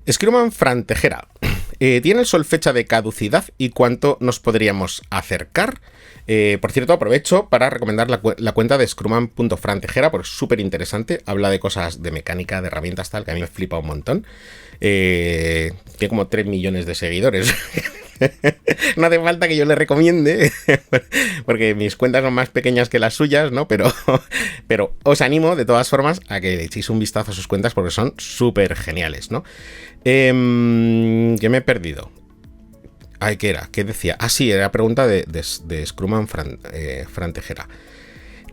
Scruman Frantejera. ¿Tiene el Sol fecha de caducidad y cuánto nos podríamos acercar? Por cierto, aprovecho para recomendar la cuenta de Scruman.frantejera porque es súper interesante. Habla de cosas de mecánica, de herramientas, tal, que a mí me flipa un montón. Tiene como 3 millones de seguidores. No hace falta que yo le recomiende, porque mis cuentas son más pequeñas que las suyas, ¿no? Pero os animo, de todas formas, a que le echéis un vistazo a sus cuentas porque son súper geniales, ¿no? ¿Qué me he perdido? Ay, ¿qué era? ¿Qué decía? Ah, sí, era pregunta de Scruman Frantejera.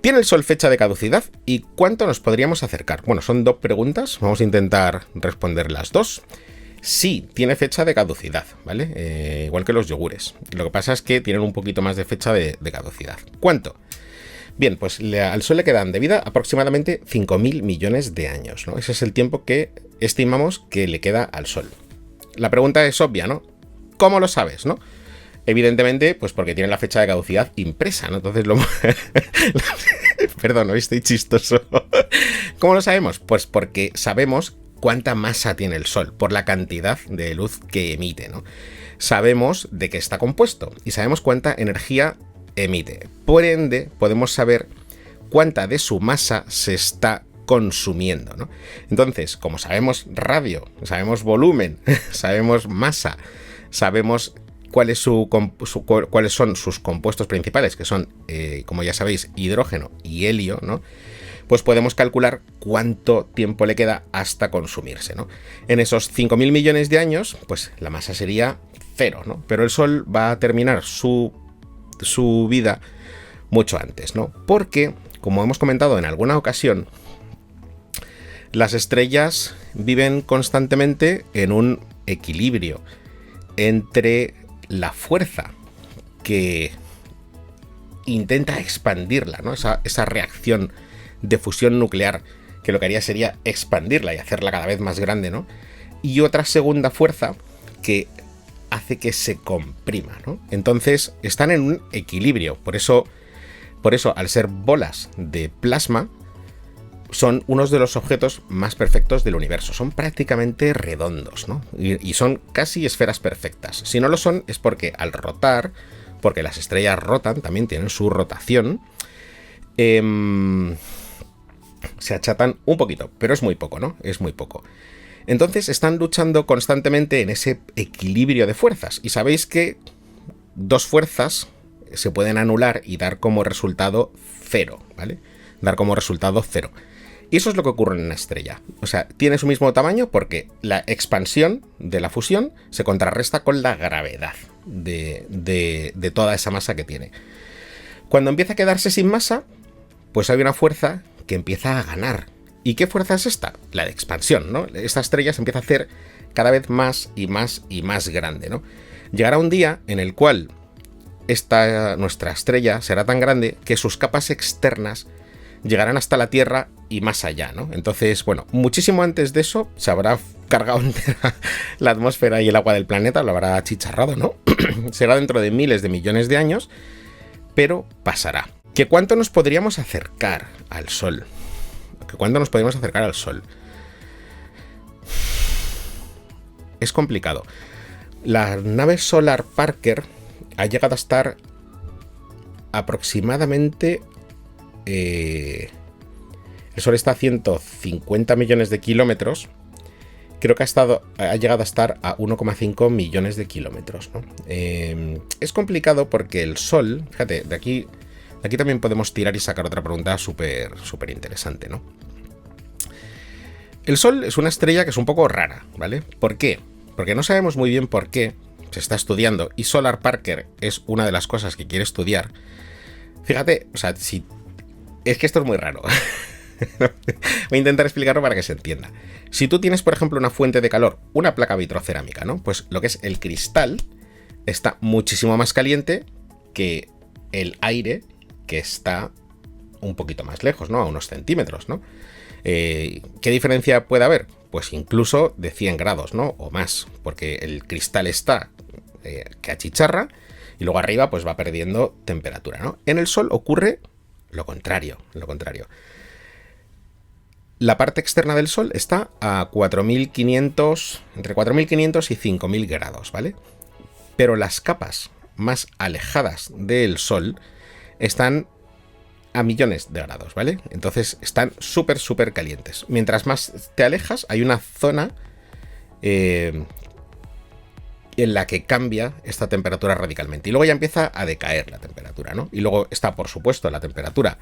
¿Tiene el Sol fecha de caducidad y cuánto nos podríamos acercar? Bueno, son 2 preguntas, vamos a intentar responder las 2. Sí, tiene fecha de caducidad, ¿vale? Igual que los yogures. Lo que pasa es que tienen un poquito más de fecha de caducidad. ¿Cuánto? Bien, pues al Sol le quedan de vida aproximadamente 5.000 millones de años, ¿no? Ese es el tiempo que estimamos que le queda al Sol. La pregunta es obvia, ¿no? ¿Cómo lo sabes, no? Evidentemente, pues porque tiene la fecha de caducidad impresa, ¿no? Entonces Perdón, hoy estoy chistoso. ¿Cómo lo sabemos? Pues porque sabemos cuánta masa tiene el Sol, por la cantidad de luz que emite, ¿no? Sabemos de qué está compuesto y sabemos cuánta energía emite. Por ende, podemos saber cuánta de su masa se está consumiendo, ¿no? Entonces, como sabemos radio, sabemos volumen, sabemos masa, sabemos cuáles son sus compuestos principales, que son, como ya sabéis, hidrógeno y helio, ¿no? Pues podemos calcular cuánto tiempo le queda hasta consumirse, ¿no? En esos 5.000 millones de años, pues la masa sería 0, ¿no? Pero el Sol va a terminar su vida mucho antes, ¿no? Porque, como hemos comentado en alguna ocasión, las estrellas viven constantemente en un equilibrio entre la fuerza que intenta expandirla, ¿no? Esa reacción de fusión nuclear que lo que haría sería expandirla y hacerla cada vez más grande, ¿no? Y otra segunda fuerza que hace que se comprima, ¿no? Entonces están en un equilibrio. Por eso, al ser bolas de plasma, son unos de los objetos más perfectos del universo. Son prácticamente redondos, ¿no? Y son casi esferas perfectas. Si no lo son, es porque al rotar, porque las estrellas rotan, también tienen su rotación, se achatan un poquito, pero es muy poco, ¿no? Es muy poco. Entonces están luchando constantemente en ese equilibrio de fuerzas. Y sabéis que 2 fuerzas se pueden anular y dar como resultado 0, ¿vale? Dar como resultado 0. Y eso es lo que ocurre en una estrella. O sea, tiene su mismo tamaño porque la expansión de la fusión se contrarresta con la gravedad de toda esa masa que tiene. Cuando empieza a quedarse sin masa, pues hay una fuerza que empieza a ganar. ¿Y qué fuerza es esta? La de expansión, ¿no? Esta estrella se empieza a hacer cada vez más y más y más grande, ¿no? Llegará un día en el cual nuestra estrella será tan grande que sus capas externas llegarán hasta la Tierra y más allá, ¿no? Entonces, bueno, muchísimo antes de eso se habrá cargado entera la atmósfera y el agua del planeta, lo habrá achicharrado, ¿no? Será dentro de miles de millones de años, pero pasará. ¿Que cuánto nos podríamos acercar al Sol? ¿Que cuánto nos podríamos acercar al Sol? Es complicado. La nave Solar Parker ha llegado a estar aproximadamente... el Sol está a 150 millones de kilómetros. Creo que ha llegado a estar a 1,5 millones de kilómetros, ¿no? Es complicado porque el Sol, fíjate, de aquí también podemos tirar y sacar otra pregunta súper interesante, ¿no? El Sol es una estrella que es un poco rara, ¿vale? ¿Por qué? Porque no sabemos muy bien por qué se está estudiando y Solar Parker es una de las cosas que quiere estudiar. Fíjate, o sea, es que esto es muy raro. Voy a intentar explicarlo para que se entienda. Si tú tienes, por ejemplo, una fuente de calor, una placa vitrocerámica, ¿no? Pues lo que es el cristal está muchísimo más caliente que el aire, que está un poquito más lejos, ¿no? A unos centímetros, ¿no? ¿Qué diferencia puede haber? Pues incluso de 100 grados, ¿no? O más, porque el cristal está que achicharra y luego arriba pues va perdiendo temperatura, ¿no? En el Sol ocurre lo contrario. la parte externa del Sol está a 4.500, entre 4.500 y 5.000 grados, ¿vale? Pero las capas más alejadas del Sol están a millones de grados, ¿vale? Entonces están súper, súper calientes. Mientras más te alejas, hay una zona en la que cambia esta temperatura radicalmente. Y luego ya empieza a decaer la temperatura, ¿no? Y luego está, por supuesto, la temperatura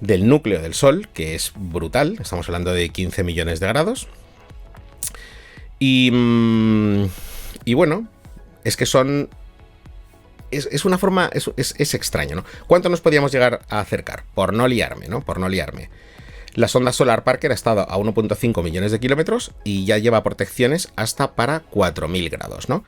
del núcleo del Sol, que es brutal. Estamos hablando de 15 millones de grados. Y bueno, es que son... Es una forma... Es extraño, ¿no? ¿Cuánto nos podíamos llegar a acercar? Por no liarme, ¿no? Por no liarme. La sonda Solar Parker ha estado a 1,5 millones de kilómetros y ya lleva protecciones hasta para 4.000 grados, ¿no?